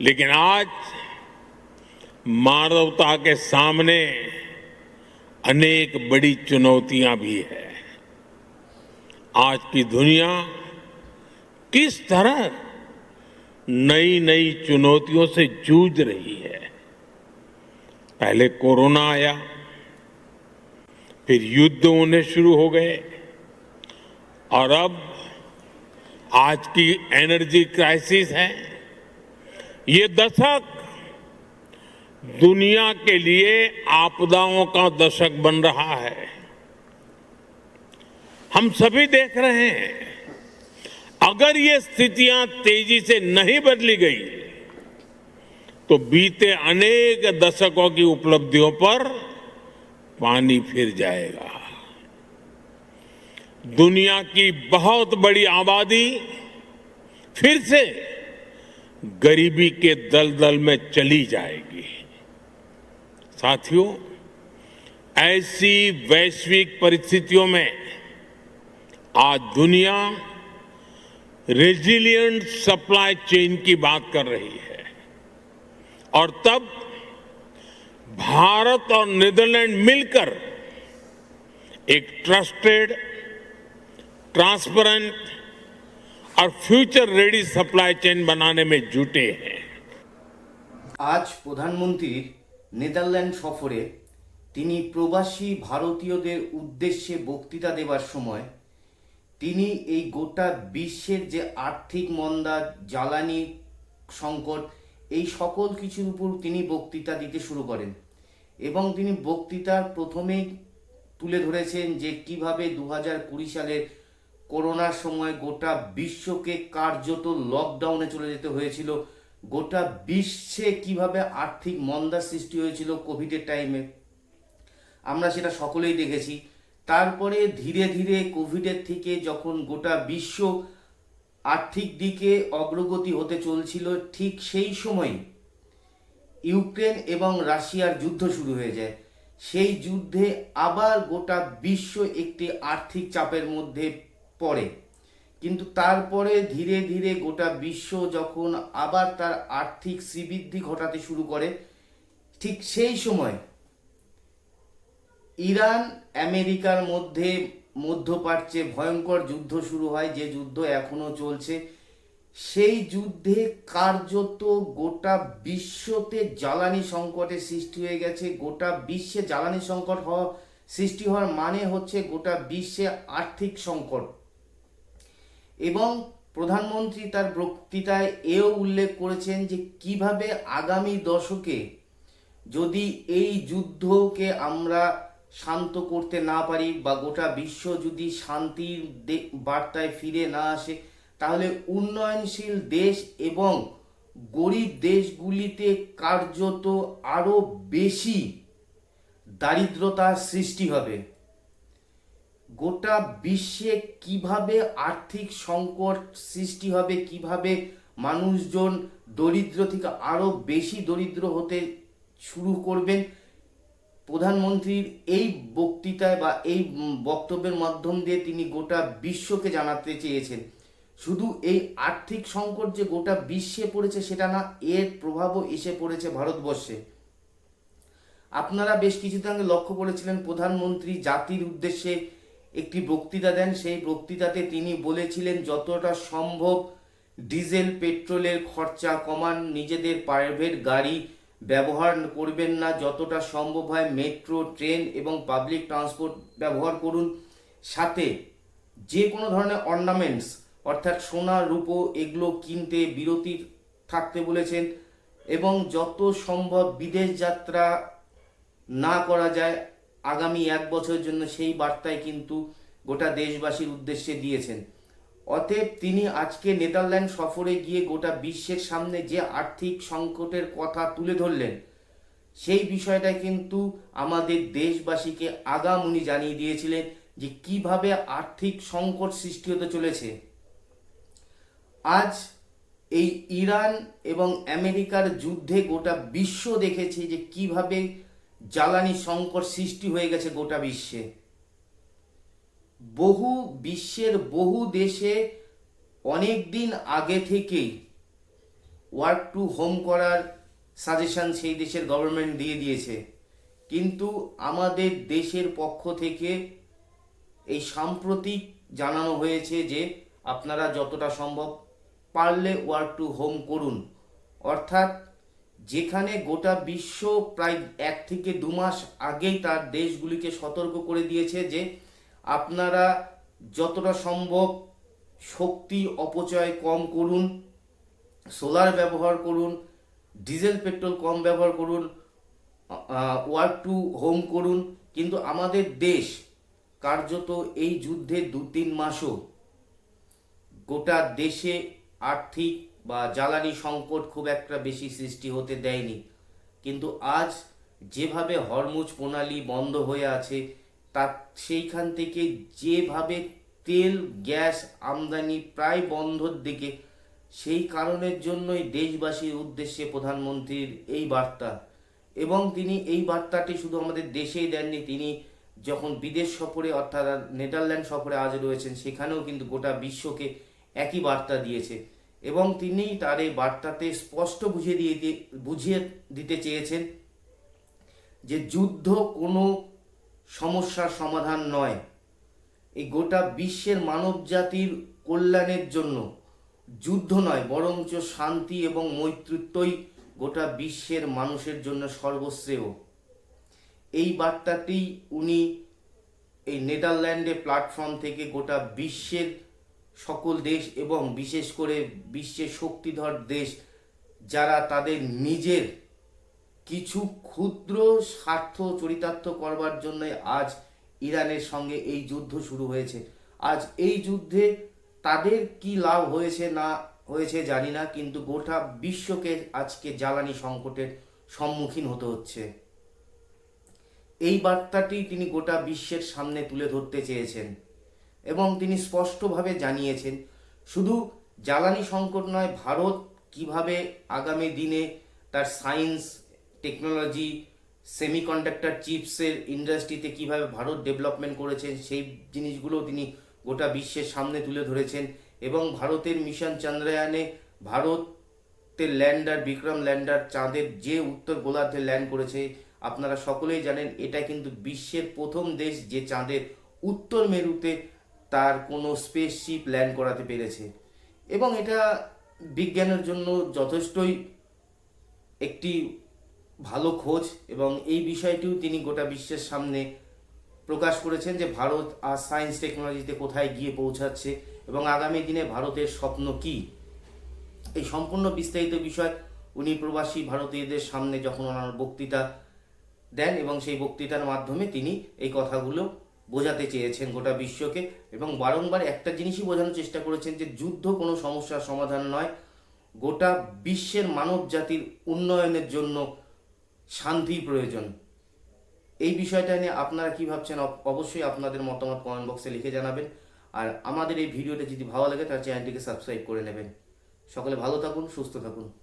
लेकिन आज मानवता के सामने अनेक बड़ी चुनौतियां भी है। आज की दुनिया किस तरह नई नई चुनौतियों से जूझ रही है। पहले कोरोना आया, फिर युद्ध होने शुरू हो गए और अब आज की एनर्जी क्राइसिस है। ये दशक दुनिया के लिए आपदाओं का दशक बन रहा है। हम सभी देख रहे हैं, अगर ये स्थितियां तेजी से नहीं बदली गई तो बीते अनेक दशकों की उपलब्धियों पर पानी फिर जाएगा। दुनिया की बहुत बड़ी आबादी फिर से गरीबी के दलदल में चली जाएगी। साथियों, ऐसी वैश्विक परिस्थितियों में आज दुनिया रेजिलिएंट सप्लाई चेन की बात कर रही है और तब भारत और नीदरलैंड मिलकर एक ट्रस्टेड, ट्रांसपेरेंट और फ्यूचर रेडी सप्लाई चेन बनाने में जुटे हैं। आज प्रधानमंत्री नेदारল্যান্ড সফরে তিনি প্রবাসী ভারতীয়দের উদ্দেশ্যে বক্তৃতা দেবার সময় তিনি এই গোটা বিশ্বের যে আর্থিক মন্দা, জ্বালানি সংকট, এই সকল কিছুর উপর তিনি বক্তৃতা দিতে শুরু করেন এবং তিনি বক্তৃতার প্রথমেই তুলে ধরেছেন যে কিভাবে 2020 সালের করোনার সময় গোটা বিশ্বকে কার্যত লকডাউনে চলে যেতে হয়েছিল। গোটা বিশ্বে কিভাবে আর্থিক মন্দার সৃষ্টি হয়েছিল কোভিডের টাইমে, আমরা সেটা সকলেই দেখেছি। তারপরে ধীরে ধীরে কোভিডের থেকে যখন গোটা বিশ্ব আর্থিক দিকে অগ্রগতি হতে চলছিল, ঠিক সেই সময় ইউক্রেন এবং রাশিয়ার যুদ্ধ শুরু হয়ে যায়। সেই যুদ্ধে আবার গোটা বিশ্ব একটি আর্থিক চাপের মধ্যে পড়ে, কিন্তু তারপরে ধীরে ধীরে গোটা বিশ্ব যখন আবার তার আর্থিক শ্রীবৃদ্ধি ঘটাতে শুরু করে, ঠিক সেই সময় ইরান আমেরিকার মধ্যে মধ্যপ্রাচ্যে ভয়ঙ্কর যুদ্ধ শুরু হয়, যে যুদ্ধ এখনো চলছে। সেই যুদ্ধে কার্যত গোটা বিশ্বতে জ্বালানি সংকটের সৃষ্টি হয়ে গেছে। গোটা বিশ্বে জ্বালানি সংকট সৃষ্টি হওয়ার মানে হচ্ছে গোটা বিশ্বে আর্থিক সংকট। এবং প্রধানমন্ত্রী তার বক্তৃতায় এও উল্লেখ করেছেন যে কিভাবে আগামী দশকে যদি এই যুদ্ধকে আমরা শান্ত করতে না পারি বা গোটা বিশ্ব যদি শান্তির বার্তায় ফিরে না আসে, তাহলে উন্নয়নশীল দেশ এবং গরিব দেশগুলিতে কার্যত আরো বেশি দারিদ্রতার সৃষ্টি হবে। গোটা বিশ্বে কিভাবে আর্থিক সংকট সৃষ্টি হবে, কিভাবে মানুষজন দরিদ্র থেকে আরো বেশি দরিদ্র হতে শুরু করবেন, প্রধানমন্ত্রীর এই বক্তৃতায় বা এই বক্তব্যের মাধ্যম দিয়ে তিনি গোটা বিশ্বকে জানাতে চেয়েছেন। শুধু এই আর্থিক সংকট যে গোটা বিশ্বে পড়েছে সেটা না, এর প্রভাবও এসে পড়েছে ভারতবর্ষে। আপনারা বেশ কিছুদিন আগে লক্ষ্য করেছিলেন প্রধানমন্ত্রী জাতির উদ্দেশ্যে একটি বক্তৃতা দেন। সেই বক্তৃতাতে তিনি বলেছিলেন যতটা সম্ভব ডিজেল পেট্রোলের খরচা কমান, নিজেদের প্রাইভেট গাড়ি ব্যবহার করবেন না, যতটা সম্ভব হয় মেট্রো, ট্রেন এবং পাবলিক ট্রান্সপোর্ট ব্যবহার করুন। সাথে যে কোনো ধরনের অর্নামেন্টস অর্থাৎ সোনা, রূপো এগুলো কিনতে বিরতি থাকতে বলেছেন এবং যত সম্ভব বিদেশ যাত্রা না করা যায় আগামী 1 বছরের জন্য, সেই বার্তায় কিন্তু গোটা দেশবাসীর উদ্দেশ্যে দিয়েছেন। অতএব তিনি আজকে নেদারল্যান্ড সফরে গিয়ে গোটা বিশ্বের সামনে যে আর্থিক সংকটের কথা তুলে ধরলেন, সেই বিষয়টা কিন্তু আমাদের দেশবাসীকে আগাম উনি জানিয়ে দিয়েছিলেন যে কিভাবে আর্থিক সংকট সৃষ্টি হতে চলেছে। আজ এই ইরান এবং আমেরিকার যুদ্ধে গোটা বিশ্ব দেখেছে যে কিভাবে জ্বালানি সংকট সৃষ্টি হয়ে গেছে গোটা বিশ্বে। বিশ্বের বহু দেশে অনেক দিন আগে থেকেই ওয়ার্ক টু হোম করার সাজেশন সেই দেশের গভর্নমেন্ট দিয়ে দিয়েছে, কিন্তু আমাদের দেশের পক্ষ থেকে এই সাম্প্রতিক জানানো হয়েছে যে আপনারা যতটা সম্ভব পারলে ওয়ার্ক টু হোম করুন। অর্থাৎ যেখানে গোটা বিশ্ব প্রায় 1 থেকে 2 মাস আগেই তার দেশগুলিকে সতর্ক করে দিয়েছে যে আপনারা যতটা সম্ভব শক্তি অপচয় কম করুন, সোলার ব্যবহার করুন, ডিজেল পেট্রোল কম ব্যবহার করুন, ওয়ার্ক টু হোম করুন, কিন্তু আমাদের দেশ কার্যত এই যুদ্ধের 2-3 মাসও গোটা দেশে আর্থিক বা জ্বালানি সংকট খুব একটা বেশি সৃষ্টি হতে দেয়নি। কিন্তু আজ যেভাবে হরমুজ প্রণালী বন্ধ হয়ে আছে, তা সেইখান থেকে যেভাবে তেল গ্যাস আমদানি প্রায় বন্ধর দিকে, সেই কারণের জন্যই দেশবাসীর উদ্দেশ্যে প্রধানমন্ত্রীর এই বার্তা। এবং তিনি এই বার্তাটি শুধু আমাদের দেশেই দেননি, তিনি যখন বিদেশ সফরে অর্থাৎ নেদারল্যান্ড সফরে আজ রয়েছেন, সেখানেও কিন্তু গোটা বিশ্বকে একই বার্তা দিয়েছে। এবং তিনি তার এই বার্তাতে স্পষ্ট বুঝিয়ে দিতে চেয়েছেন যে যুদ্ধ কোনো সমস্যার সমাধান নয়, এই গোটা বিশ্বের মানব জাতির কল্যাণের জন্য যুদ্ধ নয়, বরঞ্চ শান্তি এবং মৈত্রীত্বই গোটা বিশ্বের মানুষের জন্য সর্বশ্রেয়। এই বার্তাটি উনি এই নেদারল্যান্ডে প্ল্যাটফর্ম থেকে গোটা বিশ্বের সকল দেশ এবং বিশেষ করে বিশ্বের শক্তিধর দেশ যারা তাদের নিজের কিছু ক্ষুদ্র স্বার্থ চরিতার্থ করবার জন্য আজ ইরানের সঙ্গে এই যুদ্ধ শুরু হয়েছে, আজ এই যুদ্ধে তাদের কি লাভ হয়েছে না হয়েছে জানি না, কিন্তু গোটা বিশ্বকে আজকে জ্বালানি সংকটের সম্মুখীন হতে হচ্ছে। এই বার্তাটি তিনি গোটা বিশ্বের সামনে তুলে ধরতে চেয়েছেন এবং তিনি স্পষ্টভাবে জানিয়েছেন শুধু জ্বালানি সংকট নয়, ভারত কিভাবে আগামী দিনে তার সায়েন্স টেকনোলজি সেমিকন্ডাক্টর চিপসের ইন্ডাস্ট্রিতে কিভাবে ভারত ডেভেলপমেন্ট করেছেন সেই জিনিসগুলো তিনি গোটা বিশ্বের সামনে তুলে ধরেছেন। এবং ভারতের মিশন চন্দ্রয়ানে ভারতের ল্যান্ডার বিক্রম ল্যান্ডার চাঁদের যে উত্তর গোলার্ধে ল্যান্ড করেছে, আপনারা সকলেই জানেন এটা কিন্তু বিশ্বের প্রথম দেশ যে চাঁদের উত্তর মেরুতে তার কোনো স্পেসশিপ ল্যান্ড করাতে পেরেছে। এবং এটা বিজ্ঞানের জন্য যথেষ্টই একটি ভালো খোঁজ, এবং এই বিষয়টিও তিনি গোটা বিশ্বের সামনে প্রকাশ করেছেন যে ভারত আর সায়েন্স টেকনোলজিতে কোথায় গিয়ে পৌঁছাচ্ছে এবং আগামী দিনে ভারতের স্বপ্ন কি। এই সম্পূর্ণ বিস্তারিত বিষয় উনি প্রবাসী ভারতীয়দের সামনে যখন ওনার বক্তৃতা দেন এবং সেই বক্তৃতার মাধ্যমে তিনি এই কথাগুলো বোঝাতে চেয়েছেন গোটা বিশ্বকে, এবং বারংবার একটা জিনিসই বোঝানোর চেষ্টা করেছেন যে যুদ্ধ কোনো সমস্যার সমাধান নয়, গোটা বিশ্বের মানব জাতির উন্নয়নের জন্য শান্তি প্রয়োজন। এই বিষয়টা নিয়ে আপনারা কি ভাবছেন অবশ্যই আপনাদের মতামত কমেন্ট বক্সে লিখে জানাবেন। আর আমাদের এই ভিডিওটা যদি ভালো লাগে তাহলে চ্যানেলটিকে সাবস্ক্রাইব করে নেবেন। সকলে ভালো থাকুন, সুস্থ থাকুন।